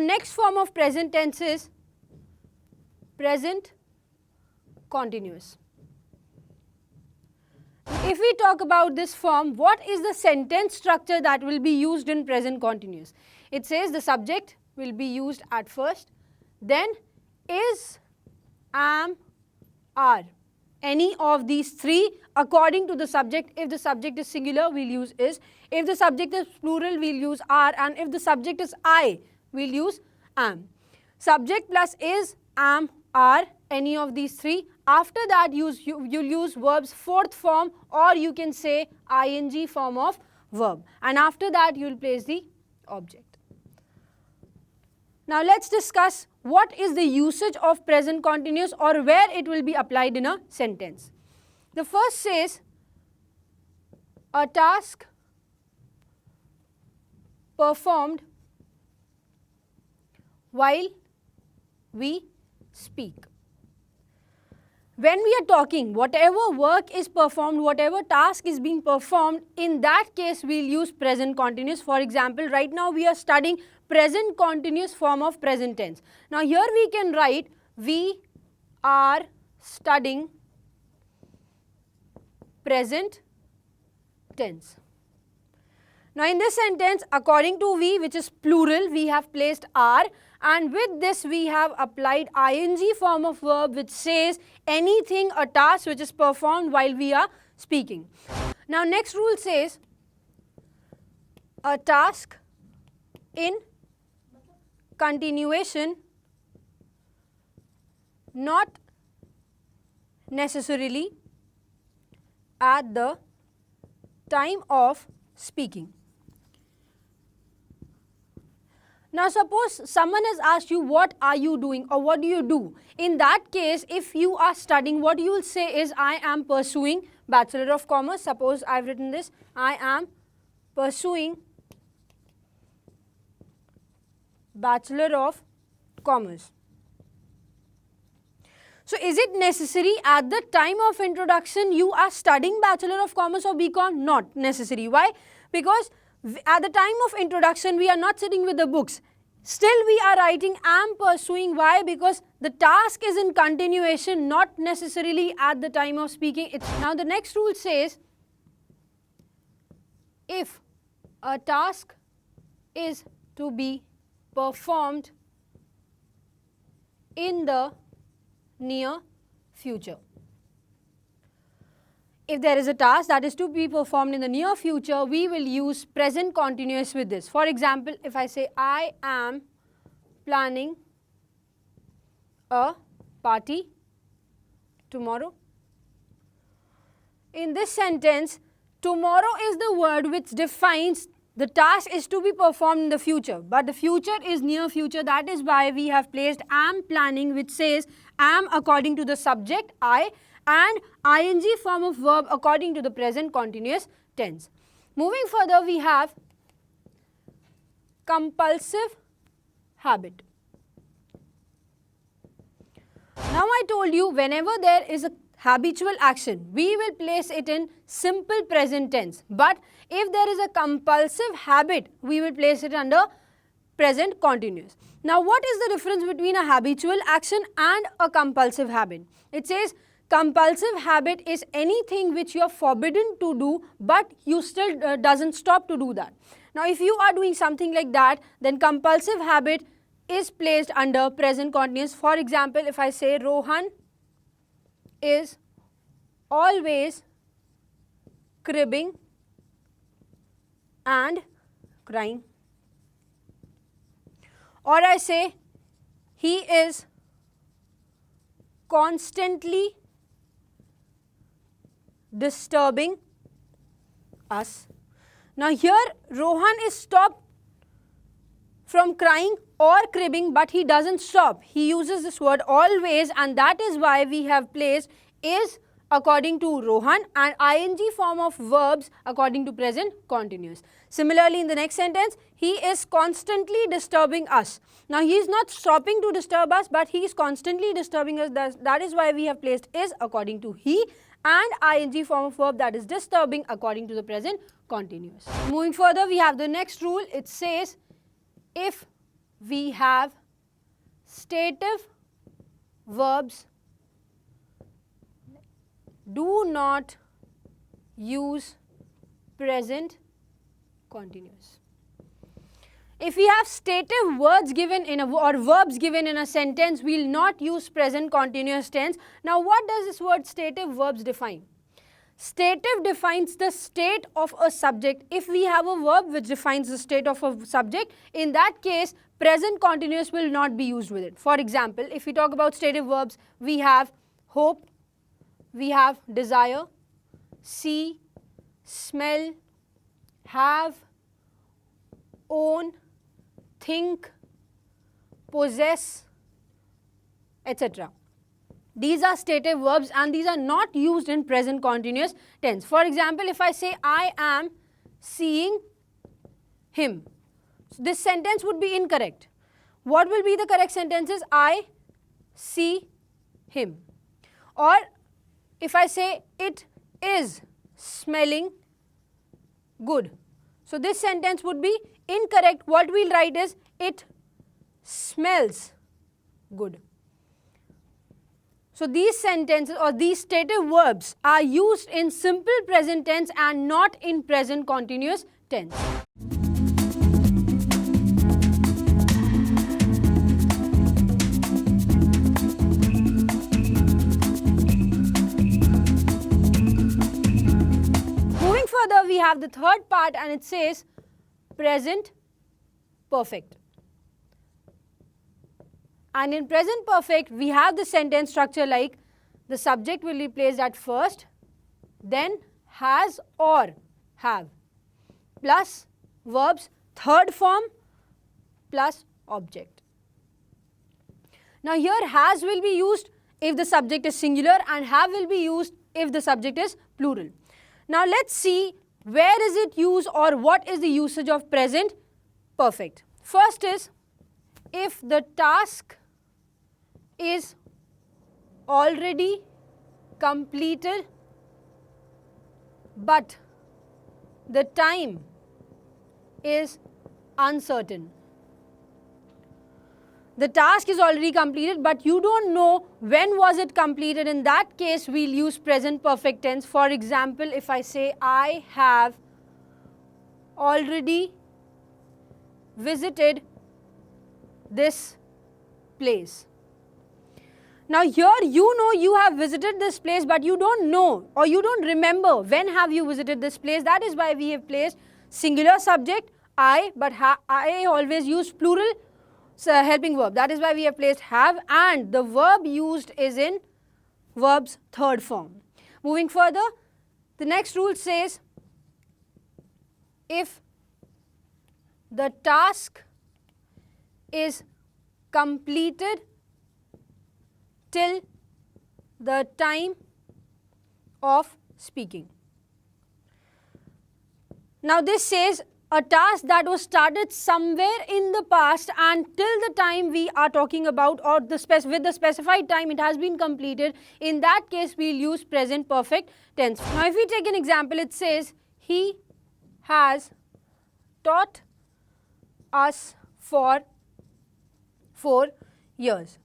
next form of present tense is present continuous. If we talk about this form, what is the sentence structure that will be used in present continuous? It says the subject will be used at first, then is, am, are. Any of these three according to the subject. If the subject is singular, we'll use is. If the subject is plural, we'll use are. And if the subject is I, we'll use am. Subject plus is, am, are, any of these three. After that, you'll use verb's fourth form, or you can say ing form of verb. And after that, you'll place the object. Now let's discuss what is the usage of present continuous or where it will be applied in a sentence. The first says a task performed while we speak. When we are talking, whatever work is performed, whatever task is being performed, in that case we'll use present continuous. For example, right now we are studying present continuous form of present tense. Now here we can write, we are studying present tense. Now in this sentence, according to we, which is plural, we have placed are, and with this we have applied ing form of verb, which says anything, a task which is performed while we are speaking. Now next rule says a task in continuation, not necessarily at the time of speaking. Now suppose someone has asked you, what are you doing or what do you do? In that case, if you are studying, what you will say is, I am pursuing Bachelor of Commerce. Suppose I have written this, I am pursuing Bachelor of Commerce. So is it necessary at the time of introduction you are studying Bachelor of Commerce or BCom? Not necessary. Why? Because at the time of introduction we are not sitting with the books. Still we are writing am pursuing. Why? Because the task is in continuation, not necessarily at the time of speaking. Now the next rule says, if a task is to be performed in the near future. If there is a task that is to be performed in the near future, we will use present continuous with this. For example, if I say, I am planning a party tomorrow. In this sentence, tomorrow is the word which defines the task is to be performed in the future, but the future is near future. That is why we have placed am planning, which says am according to the subject I, and ing form of verb according to the present continuous tense. Moving further, we have compulsive habit. Now I told you, whenever there is a habitual action, we will place it in simple present tense. But if there is a compulsive habit, we will place it under present continuous. Now what is the difference between a habitual action and a compulsive habit? It says compulsive habit is anything which you are forbidden to do, but you still doesn't stop to do that. Now if you are doing something like that, then compulsive habit is placed under present continuous. For example, if I say Rohan is always cribbing and crying, or I say he is constantly disturbing us. Now here Rohan is stopped from crying or cribbing, but he doesn't stop. He uses this word always, and that is why we have placed is according to Rohan and ing form of verbs according to present continuous. Similarly, in the next sentence, he is constantly disturbing us. Now he is not stopping to disturb us, but he is constantly disturbing us. That is why we have placed is according to he, and ing form of verb, that is disturbing, according to the present continuous. Moving further, we have the next rule. It says if we have stative verbs do not use present continuous. If we have stative words given in or verbs given in a sentence, we will not use present continuous tense. Now what does this word stative verbs define? Stative defines the state of a subject. If we have a verb which defines the state of a subject, in that case present continuous will not be used with it. For example, if we talk about stative verbs, we have hope, we have desire, see, smell, have, own, think, possess, etc. These are stative verbs and these are not used in present continuous tense. For example, if I say I am seeing him, so this sentence would be incorrect. What will be the correct sentence is I see him. Or if I say it is smelling good, so this sentence would be incorrect. What we'll write is it smells good. So these sentences or these stative verbs are used in simple present tense and not in present continuous tense. Moving further, we have the third part and it says present perfect. And in present perfect, we have the sentence structure like the subject will be placed at first, then has or have, plus verbs third form plus object. Now here has will be used if the subject is singular and have will be used if the subject is plural. Now let's see where is it used or what is the usage of present perfect. First is if the task is already completed but the time is uncertain. The task is already completed but you don't know when was it completed. In that case we'll use present perfect tense. For example, if I say I have already visited this place. Now here you know you have visited this place but you don't know or you don't remember when have you visited this place. That is why we have placed singular subject I, but I always use plural helping verb. That is why we have placed have, and the verb used is in verb's third form. Moving further, the next rule says if the task is completed till the time of speaking. Now this says a task that was started somewhere in the past and till the time we are talking about or with the specified time it has been completed. In that case we will use present perfect tense. Now if we take an example, it says he has taught us for 4 years.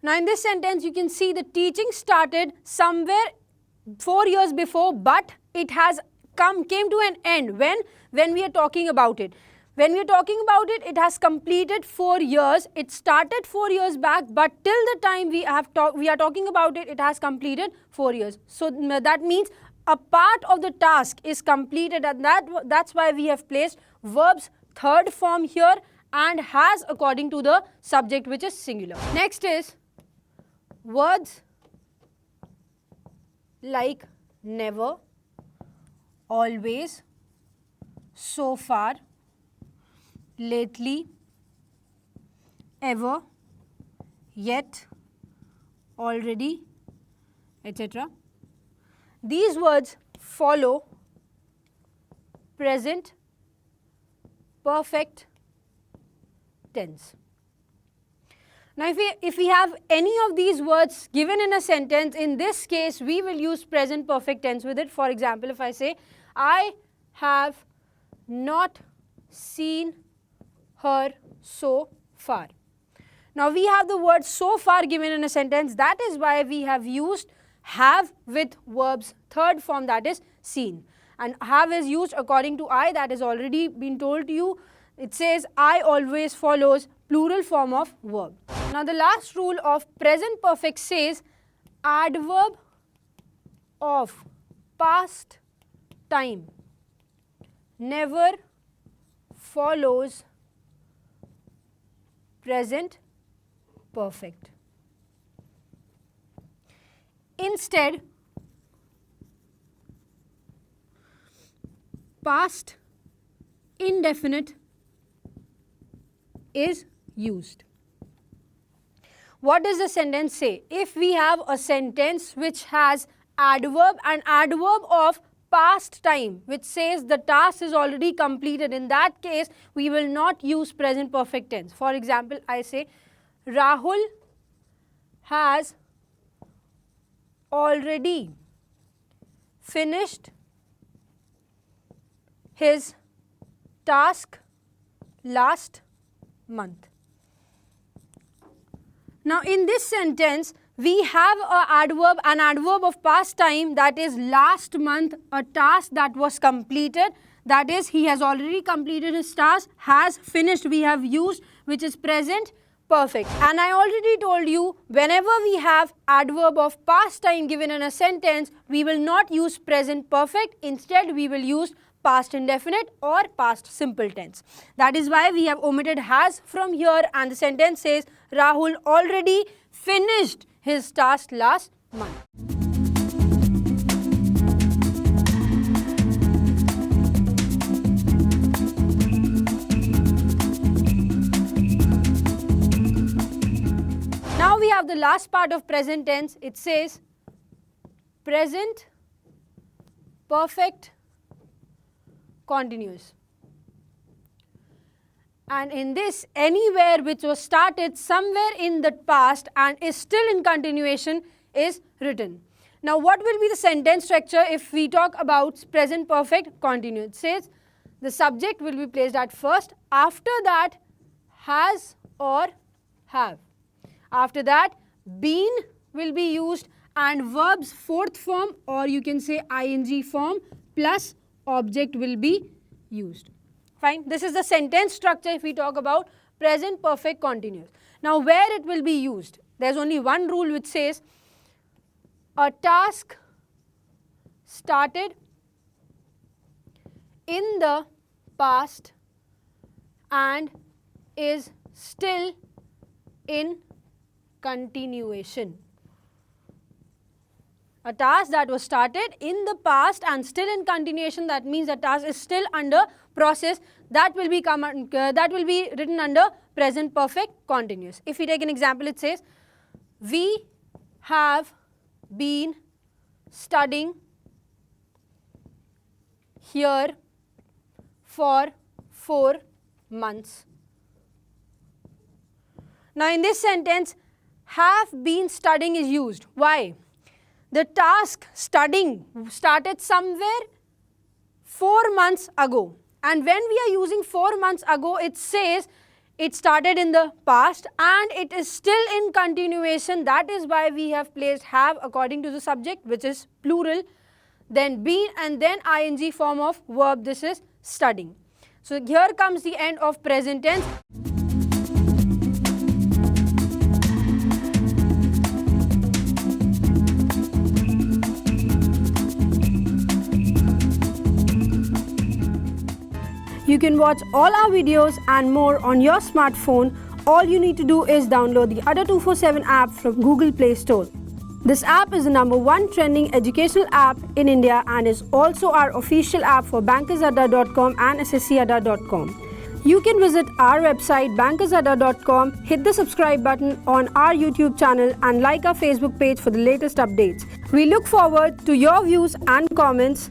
Now in this sentence you can see the teaching started somewhere 4 years before but it has came to an end when we are talking about it. When we are talking about it, it has completed 4 years. It started 4 years back but till the time we are talking about it, it has completed 4 years. So that means a part of the task is completed and that's why we have placed verb's third form here and has according to the subject which is singular. Next is words like never, always, so far, lately, ever, yet, already, etc. These words follow present perfect tense. Now if we have any of these words given in a sentence, in this case we will use present perfect tense with it. For example, if I say I have not seen her so far. Now we have the word so far given in a sentence. That is why we have used have with verb's third form, that is seen. And have is used according to I, that has already been told to you. It says I always follows plural form of verb. Now the last rule of present perfect says adverb of past time never follows present perfect. Instead, past indefinite is used. What does the sentence say? If we have a sentence which has adverb and adverb of past time which says the task is already completed, in that case we will not use present perfect tense. For example, I say Rahul has already finished his task last month. Now in this sentence we have an adverb of past time, that is last month, a task that was completed, that is he has already completed his task, has finished we have used, which is present perfect. And I already told you, whenever we have adverb of past time given in a sentence, we will not use present perfect, instead we will use past indefinite or past simple tense. That is why we have omitted has from here, and the sentence says Rahul already finished his task last month. Now we have the last part of present tense. It says present perfect continuous. And in this, anywhere which was started somewhere in the past and is still in continuation is written. Now what will be the sentence structure if we talk about present perfect continuous? It says the subject will be placed at first, after that has or have. After that been will be used and verb's fourth form, or you can say ing form, plus object will be used. Fine. This is the sentence structure if we talk about present perfect continuous. Now where it will be used? There is only one rule which says a task started in the past and is still in continuation. A task that was started in the past and still in continuation, that means the task is still under process, that will be written under present perfect continuous. If we take an example, it says we have been studying here for 4 months. Now in this sentence, have been studying is used. Why? The task studying started somewhere 4 months ago, and when we are using 4 months ago, it says it started in the past and it is still in continuation. That is why we have placed have according to the subject, which is plural, then been, and then ing form of verb, this is studying. So here comes the end of present tense. You can watch all our videos and more on your smartphone. All you need to do is download the Adda 247 app from Google Play Store. This app is the #1 trending educational app in India and is also our official app for bankersadda.com and sscadda.com. You can visit our website bankersadda.com, hit the subscribe button on our YouTube channel and like our Facebook page for the latest updates. We look forward to your views and comments.